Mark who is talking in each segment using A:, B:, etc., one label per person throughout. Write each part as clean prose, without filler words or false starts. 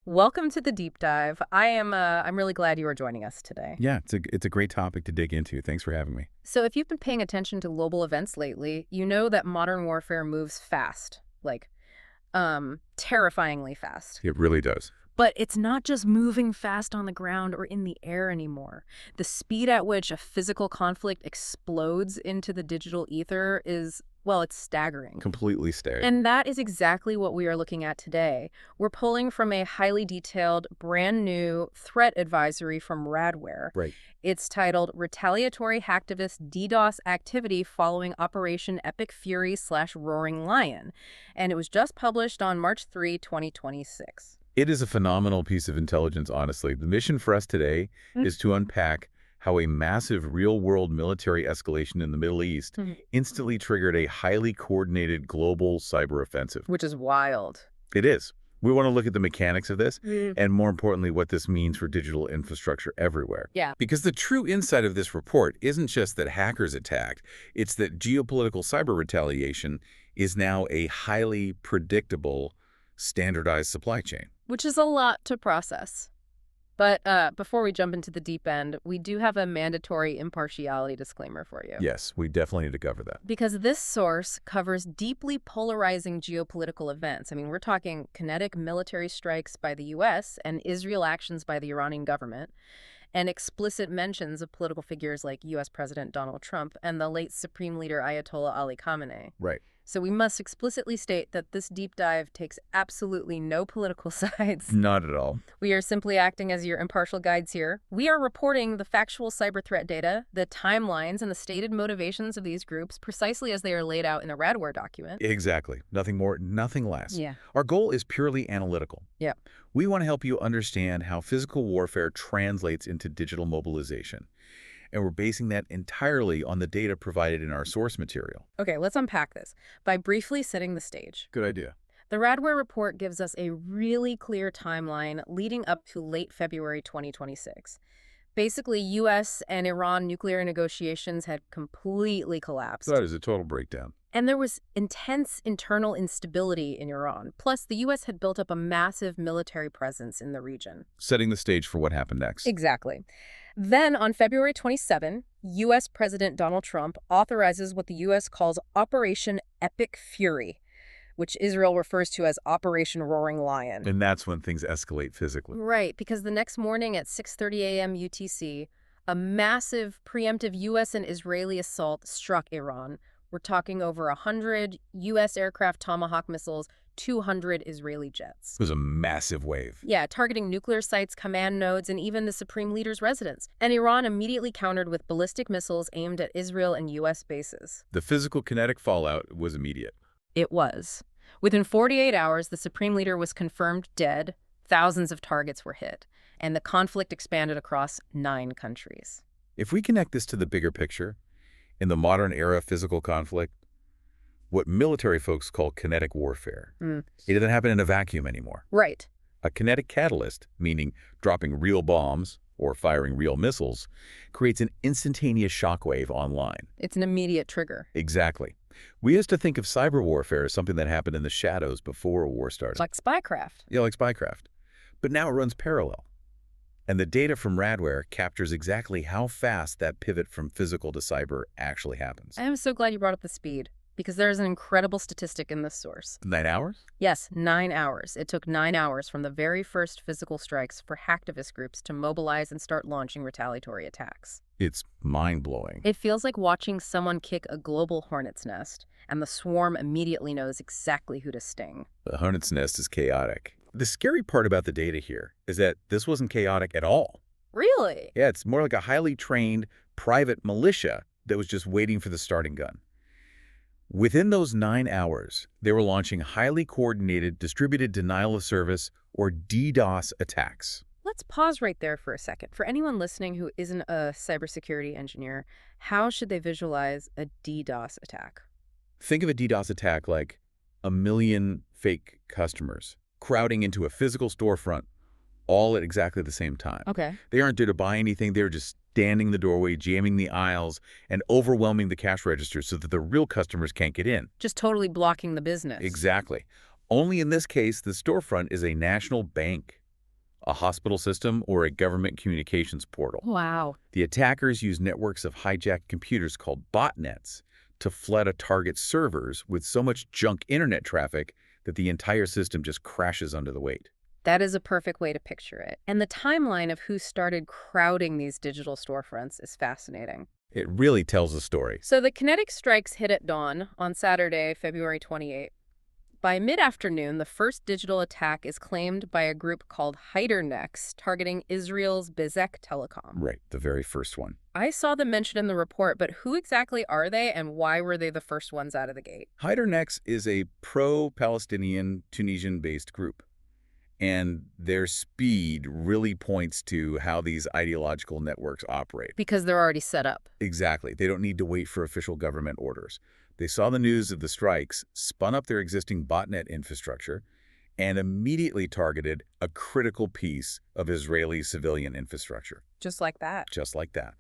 A: Welcome to the deep dive. I'm really glad you are joining us today.
B: Yeah, it's a great topic to dig into. Thanks for having me.
A: So if you've been paying attention to global events lately, you know that modern warfare moves fast, terrifyingly fast.
B: It really does.
A: But it's not just moving fast on the ground or in the air anymore. The speed at which a physical conflict explodes into the digital ether is, well, it's staggering.
B: Completely staring.
A: And that is exactly what we are looking at today. We're pulling from a highly detailed, brand new threat advisory from Radware.
B: Right.
A: It's titled Retaliatory Hacktivist DDoS Activity Following Operation Epic Fury/Roaring Lion. And it was just published on March 3, 2026.
B: It is a phenomenal piece of intelligence, honestly. The mission for us today is to unpack how a massive real-world military escalation in the Middle East instantly triggered a highly coordinated global cyber offensive.
A: Which is wild.
B: It is. We want to look at the mechanics of this and, more importantly, what this means for digital infrastructure everywhere.
A: Yeah.
B: Because the true insight of this report isn't just that hackers attacked, it's that geopolitical cyber retaliation is now a highly predictable, standardized supply chain.
A: Which is a lot to process. But before we jump into the deep end, we do have a mandatory impartiality disclaimer for you.
B: Yes, we definitely need to cover that.
A: Because this source covers deeply polarizing geopolitical events. I mean, we're talking kinetic military strikes by the U.S. and Israel actions by the Iranian government, and explicit mentions of political figures like U.S. President Donald Trump and the late Supreme Leader Ayatollah Ali Khamenei.
B: Right.
A: So we must explicitly state that this deep dive takes absolutely no political sides.
B: Not at all.
A: We are simply acting as your impartial guides here. We are reporting the factual cyber threat data, the timelines, and the stated motivations of these groups precisely as they are laid out in the Radware document.
B: Exactly. Nothing more, nothing less.
A: Yeah.
B: Our goal is purely analytical.
A: Yeah.
B: We want to help you understand how physical warfare translates into digital mobilization. And we're basing that entirely on the data provided in our source material.
A: Okay, let's unpack this by briefly setting the stage.
B: Good idea.
A: The Radware report gives us a really clear timeline leading up to late February 2026. Basically, U.S. and Iran nuclear negotiations had completely collapsed.
B: That is a total breakdown.
A: And there was intense internal instability in Iran. Plus, the U.S. had built up a massive military presence in the region.
B: Setting the stage for what happened next.
A: Exactly. Then, on February 27, U.S. President Donald Trump authorizes what the U.S. calls Operation Epic Fury, which Israel refers to as Operation Roaring Lion.
B: And that's when things escalate physically.
A: Right, because the next morning at 6:30 a.m. UTC, a massive preemptive U.S. and Israeli assault struck Iran. We're talking over 100 U.S. aircraft Tomahawk missiles, 200 Israeli jets.
B: It was a massive wave.
A: Yeah, targeting nuclear sites, command nodes, and even the Supreme Leader's residence. And Iran immediately countered with ballistic missiles aimed at Israel and U.S. bases.
B: The physical kinetic fallout was immediate.
A: It was. Within 48 hours, the Supreme Leader was confirmed dead, thousands of targets were hit, and the conflict expanded across 9 countries.
B: If we connect this to the bigger picture, in the modern era of physical conflict, what military folks call kinetic warfare, it doesn't happen in a vacuum anymore.
A: Right.
B: A kinetic catalyst, meaning dropping real bombs or firing real missiles, creates an instantaneous shockwave online.
A: It's an immediate trigger.
B: Exactly. We used to think of cyber warfare as something that happened in the shadows before a war started.
A: Like spycraft.
B: Yeah, like spycraft. But now it runs parallel. And the data from Radware captures exactly how fast that pivot from physical to cyber actually happens.
A: I am so glad you brought up the speed, because there is an incredible statistic in this source.
B: 9 hours?
A: Yes, 9 hours. It took 9 hours from the very first physical strikes for hacktivist groups to mobilize and start launching retaliatory attacks.
B: It's mind-blowing.
A: It feels like watching someone kick a global hornet's nest, and the swarm immediately knows exactly who to sting.
B: The hornet's nest is chaotic. The scary part about the data here is that this wasn't chaotic at all.
A: Really?
B: Yeah, it's more like a highly trained private militia that was just waiting for the starting gun. Within those 9 hours, they were launching highly coordinated distributed denial of service, or DDoS, attacks.
A: Let's pause right there for a second. For anyone listening who isn't a cybersecurity engineer, how should they visualize a DDoS attack?
B: Think of a DDoS attack like a million fake customers crowding into a physical storefront all at exactly the same time.
A: Okay.
B: They aren't there to buy anything. They're just standing in the doorway, jamming the aisles, and overwhelming the cash registers so that the real customers can't get in.
A: Just totally blocking the business.
B: Exactly. Only in this case, the storefront is a national bank. a hospital system, or a government communications portal.
A: Wow.
B: The attackers use networks of hijacked computers called botnets to flood a target's servers with so much junk internet traffic that the entire system just crashes under the weight.
A: That is a perfect way to picture it. And the timeline of who started crowding these digital storefronts is fascinating.
B: It really tells a story.
A: So the kinetic strikes hit at dawn on Saturday, February 28th. By mid-afternoon, the first digital attack is claimed by a group called Hydernex, targeting Israel's Bezek Telecom.
B: Right, the very first one.
A: I saw them mentioned in the report, but who exactly are they and why were they the first ones out of the gate?
B: Hydernex is a pro-Palestinian, Tunisian-based group. And their speed really points to how these ideological networks operate.
A: Because they're already set up.
B: Exactly. They don't need to wait for official government orders. They saw the news of the strikes, spun up their existing botnet infrastructure, and immediately targeted a critical piece of Israeli civilian infrastructure.
A: Just like that.
B: Just like that.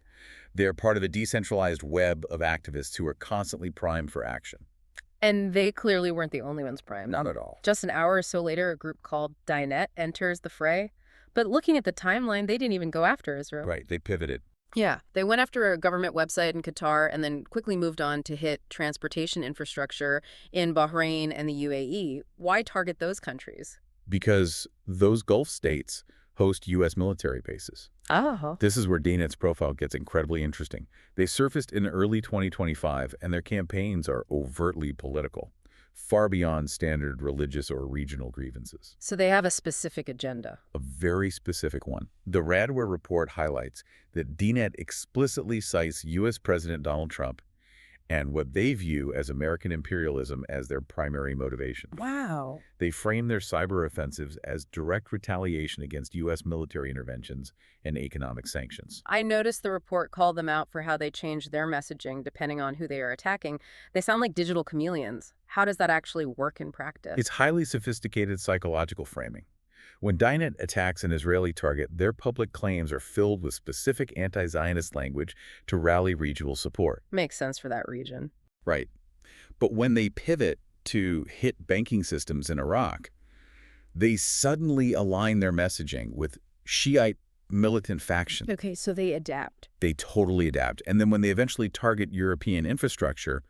B: They're part of a decentralized web of activists who are constantly primed for action.
A: And they clearly weren't the only ones primed.
B: Not at all.
A: Just an hour or so later, a group called Dinet enters the fray. But looking at the timeline, they didn't even go after Israel.
B: Right, they pivoted.
A: Yeah, they went after a government website in Qatar and then quickly moved on to hit transportation infrastructure in Bahrain and the UAE. Why target those countries?
B: Because those Gulf states host U.S. military bases.
A: Oh.
B: This is where DNet's profile gets incredibly interesting. They surfaced in early 2025, and their campaigns are overtly political, far beyond standard religious or regional grievances.
A: So they have a specific agenda.
B: A very specific one. The Radware report highlights that DNet explicitly cites U.S. President Donald Trump and what they view as American imperialism as their primary motivation.
A: Wow.
B: They frame their cyber offensives as direct retaliation against U.S. military interventions and economic sanctions.
A: I noticed the report called them out for how they change their messaging depending on who they are attacking. They sound like digital chameleons. How does that actually work in practice?
B: It's highly sophisticated psychological framing. When DNet attacks an Israeli target, their public claims are filled with specific anti-Zionist language to rally regional support.
A: Makes sense for that region.
B: Right. But when they pivot to hit banking systems in Iraq, they suddenly align their messaging with Shiite militant factions.
A: Okay, so they adapt.
B: They totally adapt. And then when they eventually target European infrastructure,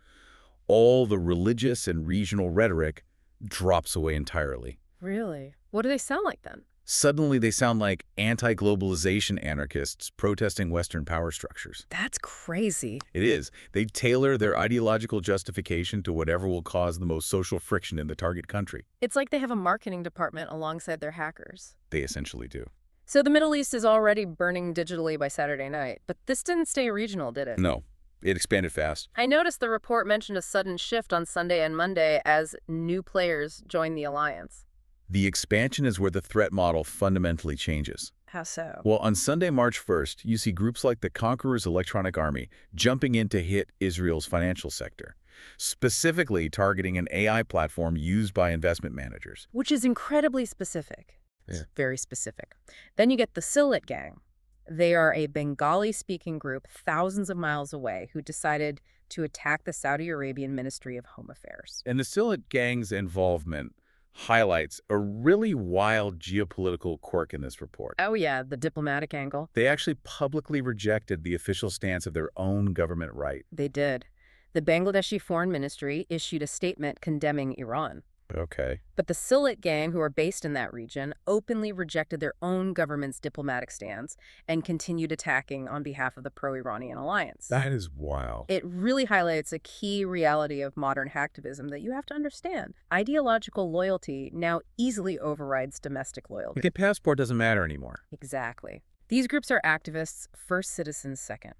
B: all the religious and regional rhetoric drops away entirely.
A: Really? What do they sound like then?
B: Suddenly they sound like anti-globalization anarchists protesting Western power structures.
A: That's crazy.
B: It is. They tailor their ideological justification to whatever will cause the most social friction in the target country.
A: It's like they have a marketing department alongside their hackers.
B: They essentially do.
A: So the Middle East is already burning digitally by Saturday night, but this didn't stay regional, did it?
B: No. It expanded fast.
A: I noticed the report mentioned a sudden shift on Sunday and Monday as new players joined the alliance.
B: The expansion is where the threat model fundamentally changes.
A: How so?
B: Well, on Sunday, March 1st, you see groups like the Conqueror's Electronic Army jumping in to hit Israel's financial sector, specifically targeting an AI platform used by investment managers.
A: Which is incredibly specific.
B: Yeah.
A: It's very specific. Then you get the Silit gang. They are a Bengali-speaking group thousands of miles away who decided to attack the Saudi Arabian Ministry of Home Affairs.
B: And the Silit gang's involvement highlights a really wild geopolitical quirk in this report.
A: Oh yeah, the diplomatic angle.
B: They actually publicly rejected the official stance of their own government right.
A: They did. The Bangladeshi Foreign Ministry issued a statement condemning Iran.
B: Okay.
A: But the Silit gang, who are based in that region, openly rejected their own government's diplomatic stance and continued attacking on behalf of the pro-Iranian alliance.
B: That is wild.
A: It really highlights a key reality of modern hacktivism that you have to understand. Ideological loyalty now easily overrides domestic loyalty.
B: The passport doesn't matter anymore.
A: Exactly. These groups are activists first, citizens second.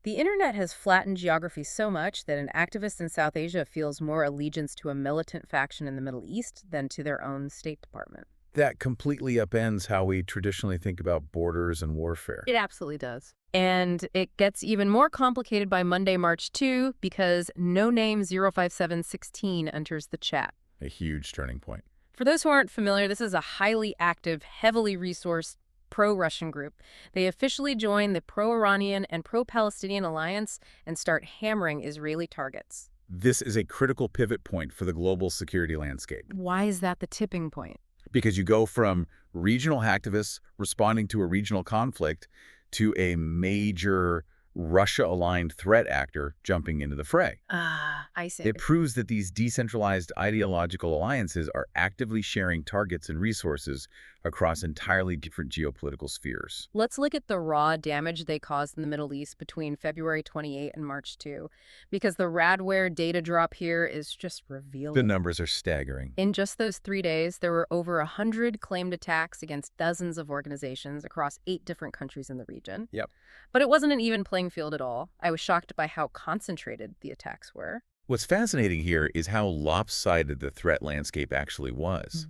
A: The internet has flattened geography so much that an activist in South Asia feels more allegiance to a militant faction in the Middle East than to their own State Department.
B: That completely upends how we traditionally think about borders and warfare.
A: It absolutely does. And it gets even more complicated by Monday, March 2, because no name 05716 enters the chat.
B: A huge turning point.
A: For those who aren't familiar, this is a highly active, heavily resourced pro-Russian group. They officially join the pro-Iranian and pro-Palestinian alliance and start hammering Israeli targets.
B: This is a critical pivot point for the global security landscape.
A: Why is that the tipping point?
B: because you go from regional hacktivists responding to a regional conflict to a major Russia-aligned threat actor jumping into the fray.
A: Ah, I see.
B: It proves that these decentralized ideological alliances are actively sharing targets and resources across entirely different geopolitical spheres.
A: Let's look at the raw damage they caused in the Middle East between February 28 and March 2, because the Radware data drop here is just
B: The
A: revealing.
B: numbers are staggering.
A: In just those 3 days, there were over 100 claimed attacks against dozens of organizations across 8 different countries in the region.
B: Yep.
A: But it wasn't an even playing field at all. I was shocked by how concentrated the attacks were.
B: What's fascinating here is how lopsided the threat landscape actually was.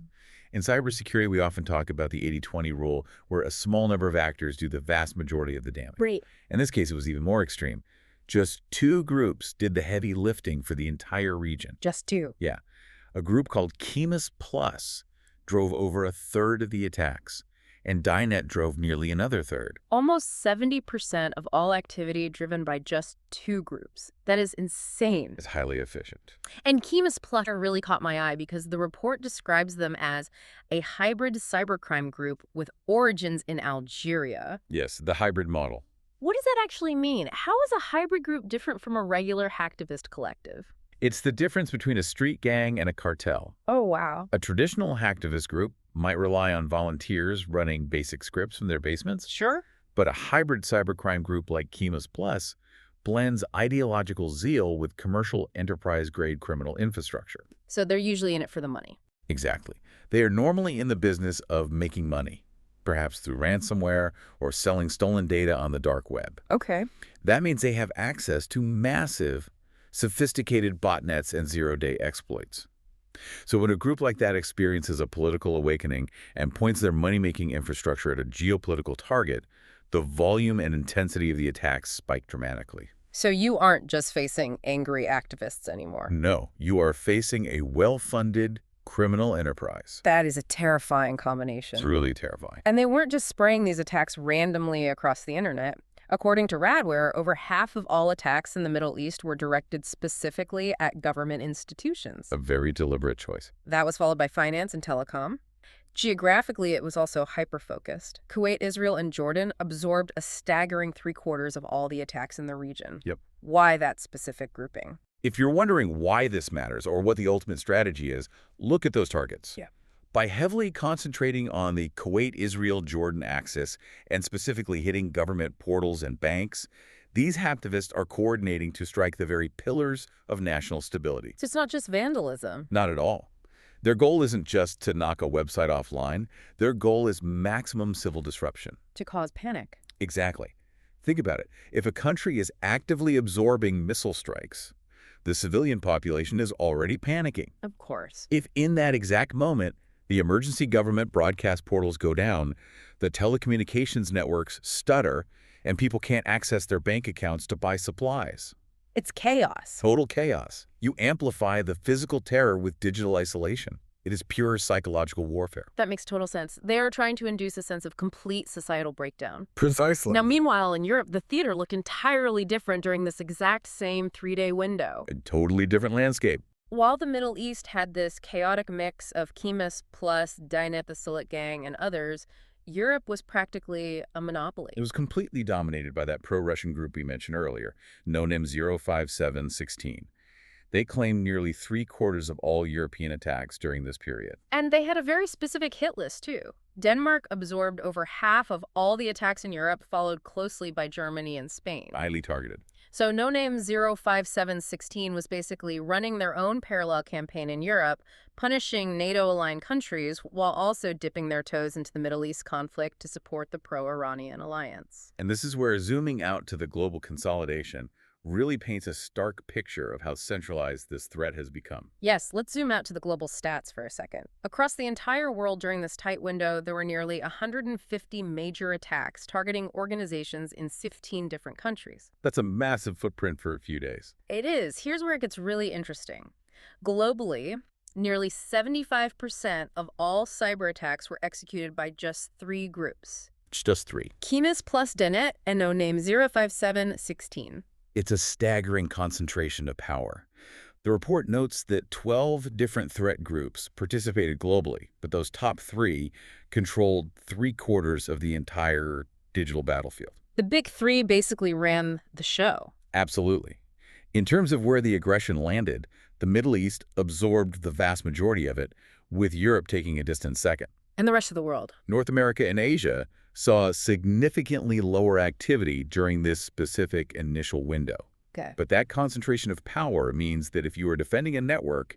B: In cybersecurity, we often talk about the 80-20 rule, where a small number of actors do the vast majority of the damage.
A: Right.
B: In this case, it was even more extreme. Just 2 groups did the heavy lifting for the entire region.
A: Just 2.
B: Yeah. A group called Chemis Plus drove over a third of the attacks, and Dynet drove nearly another third.
A: Almost 70% of all activity driven by just 2 groups. That is insane.
B: It's highly efficient.
A: And Chemis Plus really caught my eye because the report describes them as a hybrid cybercrime group with origins in Algeria.
B: Yes, the hybrid model.
A: What does that actually mean? How is a hybrid group different from a regular hacktivist collective?
B: It's the difference between a street gang and a cartel.
A: Oh, wow.
B: A traditional hacktivist group might rely on volunteers running basic scripts from their basements,
A: Sure.
B: but a hybrid cybercrime group like Chemis Plus blends ideological zeal with commercial enterprise-grade criminal infrastructure.
A: So they're usually in it for the money.
B: Exactly. They are normally in the business of making money, perhaps through ransomware or selling stolen data on the dark web.
A: Okay.
B: That means they have access to massive, sophisticated botnets and zero-day exploits. So when a group like that experiences a political awakening and points their money-making infrastructure at a geopolitical target, the volume and intensity of the attacks spike dramatically.
A: So you aren't just facing angry activists anymore.
B: No, you are facing a well-funded criminal enterprise.
A: That is a terrifying combination.
B: It's really terrifying.
A: And they weren't just spraying these attacks randomly across the internet. According to Radware, over half of all attacks in the Middle East were directed specifically at government institutions.
B: A very deliberate choice.
A: That was followed by finance and telecom. Geographically, it was also hyper-focused. Kuwait, Israel, and Jordan absorbed a staggering 3/4 of all the attacks in the region.
B: Yep.
A: Why that specific grouping?
B: If you're wondering why this matters or what the ultimate strategy is, look at those targets.
A: Yeah.
B: By heavily concentrating on the Kuwait-Israel-Jordan axis and specifically hitting government portals and banks, these hacktivists are coordinating to strike the very pillars of national stability.
A: So it's not just vandalism.
B: Not at all. Their goal isn't just to knock a website offline. Their goal is maximum civil disruption.
A: To cause panic.
B: Exactly. Think about it. If a country is actively absorbing missile strikes, the civilian population is already panicking.
A: Of course.
B: If in that exact moment, the emergency government broadcast portals go down, the telecommunications networks stutter, and people can't access their bank accounts to buy supplies.
A: It's chaos.
B: Total chaos. You amplify the physical terror with digital isolation. It is pure psychological warfare.
A: That makes total sense. They are trying to induce a sense of complete societal breakdown.
B: Precisely.
A: Now, meanwhile, in Europe, the theater looked entirely different during this exact same 3-day window.
B: A totally different landscape.
A: While the Middle East had this chaotic mix of Chemis Plus, Dynet, the Silit Gang, and others, Europe was practically a monopoly.
B: It was completely dominated by that pro-Russian group we mentioned earlier, NoNIM 05716. They claimed nearly 3/4 of all European attacks during this period.
A: And they had a very specific hit list, too. Denmark absorbed over half of all the attacks in Europe, followed closely by Germany and Spain.
B: Highly targeted.
A: So NoName 05716 was basically running their own parallel campaign in Europe, punishing NATO-aligned countries while also dipping their toes into the Middle East conflict to support the pro-Iranian alliance.
B: And this is where zooming out to the global consolidation really paints a stark picture of how centralized this threat has become.
A: Yes, let's zoom out to the global stats for a second. Across the entire world during this tight window, there were nearly 150 major attacks targeting organizations in 15 different countries.
B: That's a massive footprint for a few days.
A: It is. Here's where it gets really interesting. Globally, nearly 75% of all cyber attacks were executed by just 3 groups.
B: Just 3.
A: Chemis Plus Dynet and NoName 05716.
B: It's a staggering concentration of power. The report notes that 12 different threat groups participated globally, but those top three controlled three-quarters of the entire digital battlefield.
A: The big three basically ran the show.
B: Absolutely. In terms of where the aggression landed, the Middle East absorbed the vast majority of it, with Europe taking a distant second.
A: And the rest of the world.
B: North America and Asia saw significantly lower activity during this specific initial window.
A: Okay.
B: But that concentration of power means that if you are defending a network,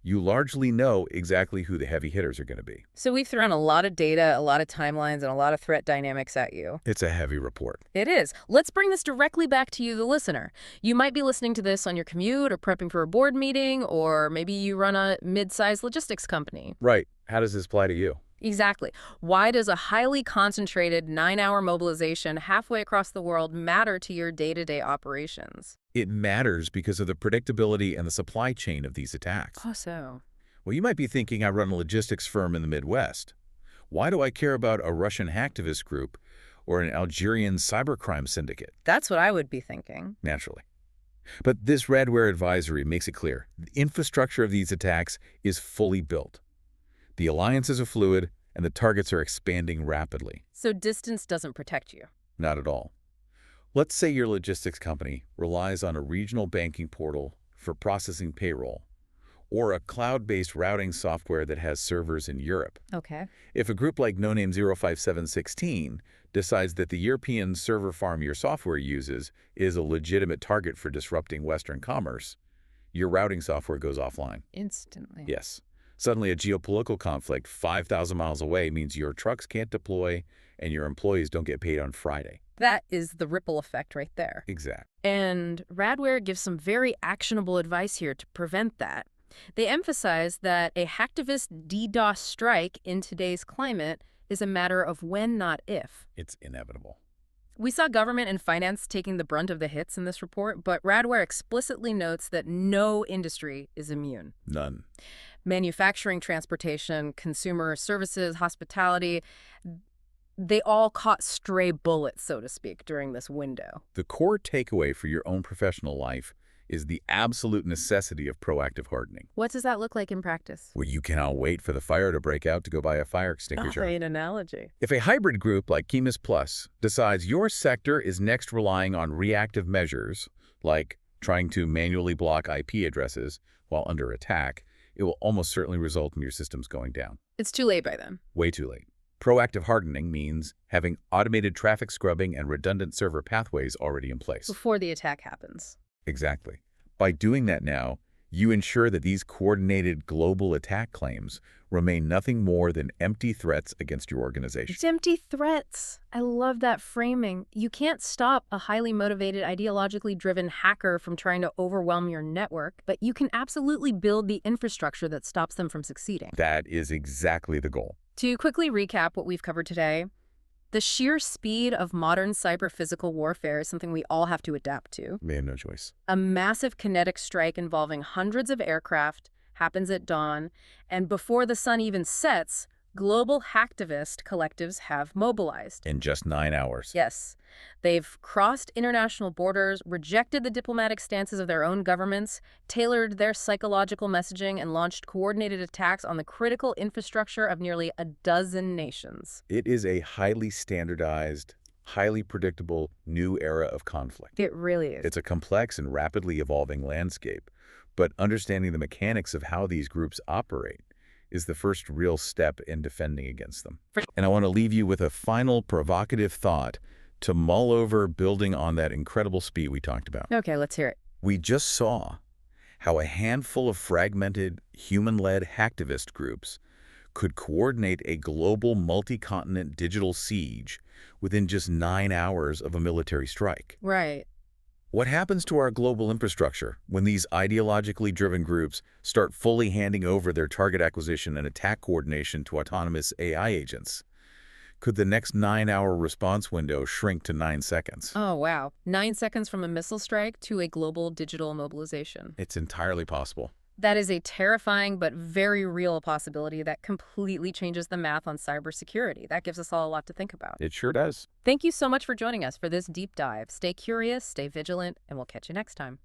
B: you largely know exactly who the heavy hitters are going to be.
A: So we've thrown a lot of data, a lot of timelines, and a lot of threat dynamics at you.
B: It's a heavy report.
A: It is. Let's bring this directly back to you, the listener. You might be listening to this on your commute or prepping for a board meeting, or maybe you run a mid-sized logistics company.
B: Right. How does this apply to you?
A: Exactly. Why does a highly concentrated 9-hour mobilization halfway across the world matter to your day-to-day operations?
B: It matters because of the predictability and the supply chain of these attacks.
A: Oh, so.
B: Well, you might be thinking, I run a logistics firm in the Midwest. Why do I care about a Russian hacktivist group or an Algerian cybercrime syndicate?
A: That's what I would be thinking.
B: Naturally. But this Radware advisory makes it clear. The infrastructure of these attacks is fully built. The alliances are fluid, and the targets are expanding rapidly.
A: So distance doesn't protect you.
B: Not at all. Let's say your logistics company relies on a regional banking portal for processing payroll, or a cloud-based routing software that has servers in Europe.
A: Okay.
B: If a group like NoName 05716 decides that the European server farm your software uses is a legitimate target for disrupting Western commerce, your routing software goes offline.
A: Instantly.
B: Yes. Suddenly, a geopolitical conflict 5,000 miles away means your trucks can't deploy and your employees don't get paid on Friday.
A: That is the ripple effect right there.
B: Exact.
A: And Radware gives some very actionable advice here to prevent that. They emphasize that a hacktivist DDoS strike in today's climate is a matter of when, not if.
B: It's inevitable.
A: We saw government and finance taking the brunt of the hits in this report, but Radware explicitly notes that no industry is immune.
B: None.
A: Manufacturing, transportation, consumer services, hospitality, they all caught stray bullets, so to speak, during this window.
B: The core takeaway for your own professional life is the absolute necessity of proactive hardening.
A: What does that look like in practice?
B: Where you cannot wait for the fire to break out to go buy a fire extinguisher.
A: Great analogy.
B: If a hybrid group like Chemis Plus decides your sector is next relying on reactive measures, like trying to manually block IP addresses while under attack, it will almost certainly result in your systems going down.
A: It's too late by then.
B: Way too late. Proactive hardening means having automated traffic scrubbing and redundant server pathways already in place.
A: Before the attack happens.
B: Exactly. By doing that now, you ensure that these coordinated global attack claims remain nothing more than empty threats against your organization.
A: It's empty threats. I love that framing. You can't stop a highly motivated, ideologically driven hacker from trying to overwhelm your network, but you can absolutely build the infrastructure that stops them from succeeding.
B: That is exactly the goal.
A: To quickly recap what we've covered today, the sheer speed of modern cyber-physical warfare is something we all have to adapt to.
B: We have no choice.
A: A massive kinetic strike involving hundreds of aircraft happens at dawn, and before the sun even sets, global hacktivist collectives have mobilized.
B: In just 9 hours.
A: Yes. They've crossed international borders, rejected the diplomatic stances of their own governments, tailored their psychological messaging, and launched coordinated attacks on the critical infrastructure of nearly a dozen nations.
B: It is a highly standardized, highly predictable new era of conflict.
A: It really is.
B: It's a complex and rapidly evolving landscape, but understanding the mechanics of how these groups operate is the first real step in defending against them. And I want to leave you with a final provocative thought to mull over, building on that incredible speed we talked about.
A: Okay, let's hear it.
B: We just saw how a handful of fragmented, human-led hacktivist groups could coordinate a global multi-continent digital siege within just 9 hours of a military strike.
A: Right.
B: What happens to our global infrastructure when these ideologically driven groups start fully handing over their target acquisition and attack coordination to autonomous AI agents? Could the next 9-hour response window shrink to 9 seconds?
A: Oh, wow. 9 seconds from a missile strike to a global digital mobilization.
B: It's entirely possible.
A: That is a terrifying but very real possibility that completely changes the math on cybersecurity. That gives us all a lot to think about.
B: It sure does.
A: Thank you so much for joining us for this deep dive. Stay curious, stay vigilant, and we'll catch you next time.